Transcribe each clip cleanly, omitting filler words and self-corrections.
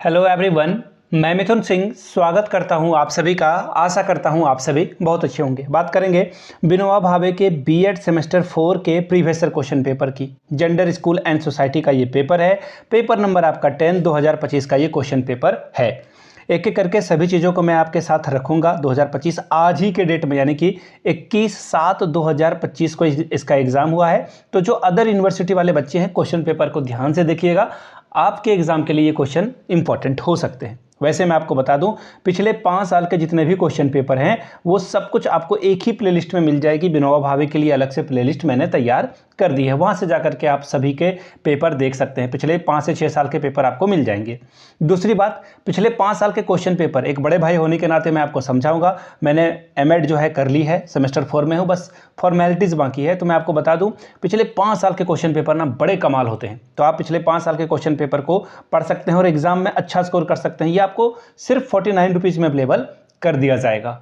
Hello everyone, मैं मिथुन सिंह स्वागत करता हूं आप सभी का। आशा करता हूं आप सभी बहुत अच्छे होंगे। बात करेंगे विनोबा भावे के बीएड सेमेस्टर 4 के प्रीवियस ईयर क्वेश्चन पेपर की। जेंडर स्कूल एंड सोसाइटी का ये पेपर है। पेपर नंबर आपका 10 2025 का ये क्वेश्चन पेपर है। एक एक करके सभी चीज़ों को मैं आपके साथ रखूंगा। 2025 आज ही के डेट में यानी कि 21/7/2025 को इसका एग्ज़ाम हुआ है। तो जो अदर यूनिवर्सिटी वाले बच्चे हैं, क्वेश्चन पेपर को ध्यान से देखिएगा। आपके एग्ज़ाम के लिए ये क्वेश्चन इंपॉर्टेंट हो सकते हैं। वैसे मैं आपको बता दूं, पिछले 5 साल के जितने भी क्वेश्चन पेपर हैं वो सब कुछ आपको एक ही प्लेलिस्ट में मिल जाएगी। विनोबा भावे के लिए अलग से प्लेलिस्ट मैंने तैयार कर दी है, वहाँ से जाकर के आप सभी के पेपर देख सकते हैं। पिछले 5 से 6 साल के पेपर आपको मिल जाएंगे। दूसरी बात, पिछले 5 साल के क्वेश्चन पेपर एक बड़े भाई होने के नाते मैं आपको समझाऊंगा। मैंने एमएड जो है कर ली है, सेमेस्टर 4 में हूँ, बस फॉर्मेलिटीज़ बाकी है। तो मैं आपको बता दूँ, पिछले 5 साल के क्वेश्चन पेपर ना बड़े कमाल होते हैं। तो आप पिछले 5 साल के क्वेश्चन पेपर को पढ़ सकते हैं और एग्जाम में अच्छा स्कोर कर सकते हैं। ये आपको सिर्फ 49 रुपीज़ में अवेलेबल कर दिया जाएगा,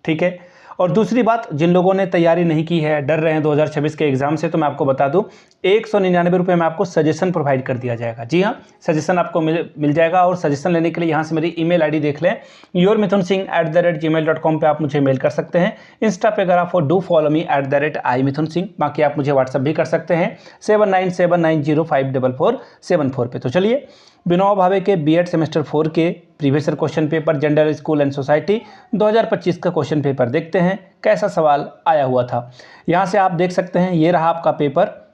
ठीक है। और दूसरी बात, जिन लोगों ने तैयारी नहीं की है, डर रहे हैं 2026 के एग्जाम से, तो मैं आपको बता दूं 199 रुपये में आपको सजेशन प्रोवाइड कर दिया जाएगा। जी हाँ, सजेशन आपको मिल जाएगा। और सजेशन लेने के लिए यहाँ से मेरी ईमेल आईडी देख लें, yourmithunsingh@gmail.com पे आप मुझे मेल कर सकते हैं। इंस्टा पे अगर आप डू फॉलो मी @imithunsingh। बाकी आप मुझे व्हाट्सअप भी कर सकते हैं 7979054474 पे। तो चलिए, विनोबा भावे के बीएड सेमेस्टर 4 के previous year question paper gender school and society 2025 का क्वेश्चन पेपर देखते हैं कैसा सवाल आया हुआ था। यहाँ से आप देख सकते हैं, ये रहा आपका paper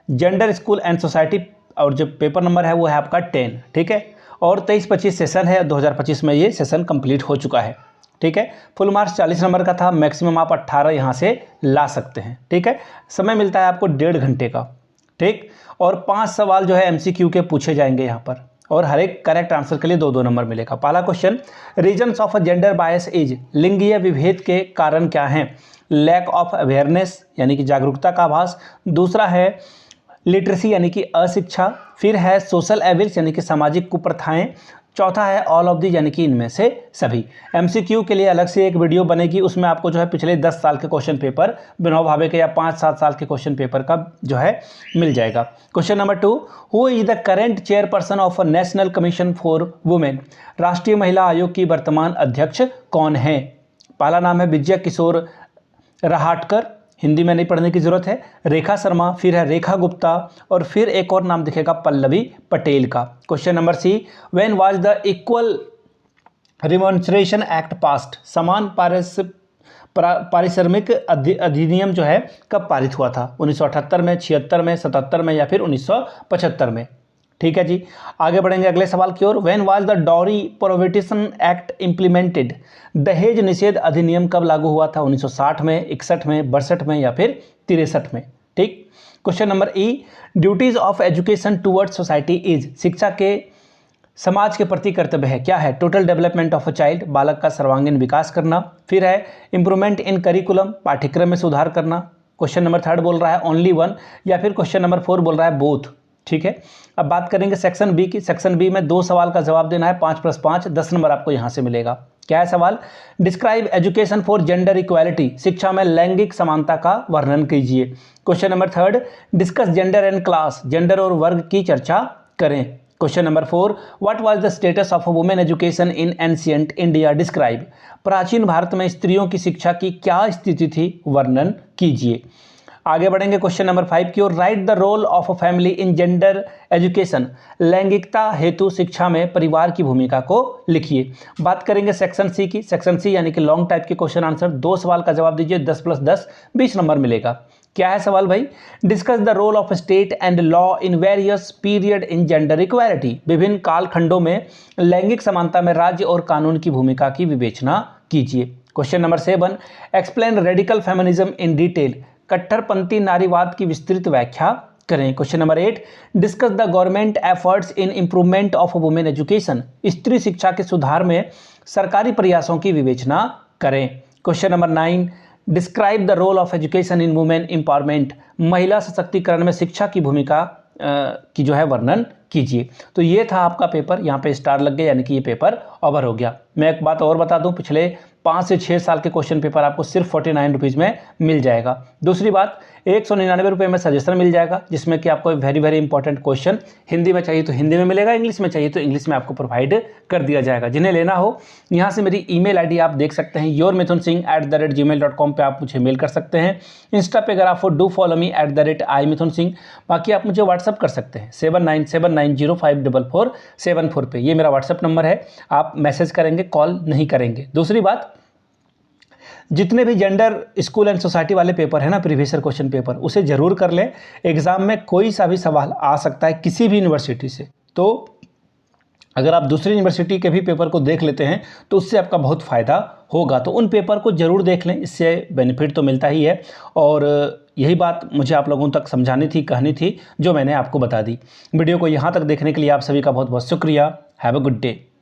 gender school and society, और जो पेपर नंबर है वो है आपका 10, ठीक है। और 23-25 सेशन है। 2025 में ये सेशन कंप्लीट हो चुका है, ठीक है। फुल मार्क्स 40 नंबर का था, मैक्सिमम आप 18 यहाँ से ला सकते हैं, ठीक है। समय मिलता है आपको 1.5 घंटे का, ठीक। और 5 सवाल जो है एमसीक्यू के पूछे जाएंगे यहाँ पर, और हर एक करेक्ट आंसर के लिए 2-2 नंबर मिलेगा। पहला question, reasons of gender bias is, लिंगीय विभेद के कारण क्या हैं? लैक ऑफ अवेयरनेस यानी कि जागरूकता का अभाव। दूसरा है लिटरेसी यानी कि अशिक्षा। फिर है सोशल एविल्स यानी कि सामाजिक कुप्रथाएं। चौथा है ऑल ऑफ दी यानी कि इनमें से सभी। एमसीक्यू के लिए अलग से एक वीडियो बनेगी, उसमें आपको जो है पिछले 10 साल के क्वेश्चन पेपर विनोबा भावे के या 5-7 साल के क्वेश्चन पेपर का जो है मिल जाएगा। Question number 2, who is the current chairperson of national commission for women? राष्ट्रीय महिला आयोग की वर्तमान अध्यक्ष कौन है? पहला नाम है विजय किशोर रहाटकर, हिंदी में नहीं पढ़ने की जरूरत है। रेखा शर्मा, फिर है रेखा गुप्ता, और फिर एक और नाम दिखेगा पल्लवी पटेल का। Question number C, when was the equal remuneration act passed? समान पारिश्रमिक अधिनियम जो है कब पारित हुआ था? 1978 में, 76 में, 77 में, या फिर 1975 में? ठीक है जी, आगे बढ़ेंगे अगले सवाल की ओर। When was the dowry prohibition act implemented? दहेज निषेध अधिनियम कब लागू हुआ था? 1960 में, 61 में, 62 में, या फिर 63 में? ठीक। Question number E, duties of education towards society is, शिक्षा के समाज के प्रति कर्तव्य है, क्या है? Total development of a child, बालक का सर्वांगीण विकास करना। फिर है इंप्रूवमेंट इन करिकुलम, पाठ्यक्रम में सुधार करना। क्वेश्चन नंबर 3 बोल रहा है ओनली वन, या फिर क्वेश्चन नंबर 4 बोल रहा है बोथ, ठीक है। अब बात करेंगे सेक्शन बी की। सेक्शन बी में 2 सवाल का जवाब देना है, 5+5 10 नंबर आपको यहां से मिलेगा। क्या है सवाल? Describe education for gender equality, शिक्षा में लैंगिक समानता का वर्णन कीजिए। Question number 3, discuss gender and class, gender और वर्ग की चर्चा करें। Question number 4, what was the status of women education in ancient India? Describe, प्राचीन भारत में स्त्रियों की शिक्षा की क्या स्थिति थी? वर्णन कीजिए। आगे बढ़ेंगे क्वेश्चन नंबर 5 की ओर। Write the role of family in gender education, लैंगिकता हेतु शिक्षा में परिवार की भूमिका को लिखिए। बात करेंगे सेक्शन सी की। सेक्शन सी यानी कि लॉन्ग टाइप के क्वेश्चन आंसर, 2 सवाल का जवाब दीजिए, 10+10 20 नंबर मिलेगा। क्या है सवाल भाई? Discuss the role of state and law in various period in gender equality, विभिन्न कालखंडों में लैंगिक समानता में राज्य और कानून की भूमिका की विवेचना कीजिए। Question number 7, explain radical feminism in detail, कट्टरपंथी नारीवाद की विस्तृत व्याख्या करें। Question number 8, discuss the government efforts in improvement of women education, स्त्री शिक्षा के सुधार में सरकारी प्रयासों की विवेचना करें। Question number 9, describe the role of education in women empowerment, महिला सशक्तिकरण में शिक्षा की भूमिका की जो है वर्णन कीजिए। तो ये था आपका पेपर, यहाँ पे स्टार लग गया, यानी कि ये पेपर ओवर हो गया। मैं एक बात और बता दूं, पिछले 5 से 6 साल के क्वेश्चन पेपर आपको सिर्फ 49 रुपीज़ में मिल जाएगा। दूसरी बात, 199 रुपये में सजेशन मिल जाएगा, जिसमें कि आपको very very important question Hindi में चाहिए तो हिंदी में मिलेगा, इंग्लिश में चाहिए तो इंग्लिश में आपको प्रोवाइड कर दिया जाएगा। जिन्हें लेना हो यहाँ से मेरी ईमेल आईडी आप देख सकते हैं, yourmithunsingh@gmail.com पे आप मुझे मेल कर सकते हैं। इंस्टा पे अगर आप डू फॉलो मी @imithunsingh। बाकी आप मुझे व्हाट्सअप कर सकते हैं 7979054474 पे, ये मेरा व्हाट्सअप नंबर है। आप मैसेज करेंगे, कॉल नहीं करेंगे। दूसरी बात, जितने भी जेंडर स्कूल एंड सोसाइटी वाले पेपर है ना, प्रीवियस ईयर क्वेश्चन पेपर, उसे जरूर कर लें। एग्जाम में कोई सा भी सवाल आ सकता है किसी भी यूनिवर्सिटी से, तो अगर आप दूसरी यूनिवर्सिटी के भी पेपर को देख लेते हैं तो उससे आपका बहुत फ़ायदा होगा। तो उन पेपर को ज़रूर देख लें, इससे बेनिफिट तो मिलता ही है। और यही बात मुझे आप लोगों तक समझानी थी, कहनी थी, जो मैंने आपको बता दी। वीडियो को यहाँ तक देखने के लिए आप सभी का बहुत बहुत शुक्रिया। Have a good day.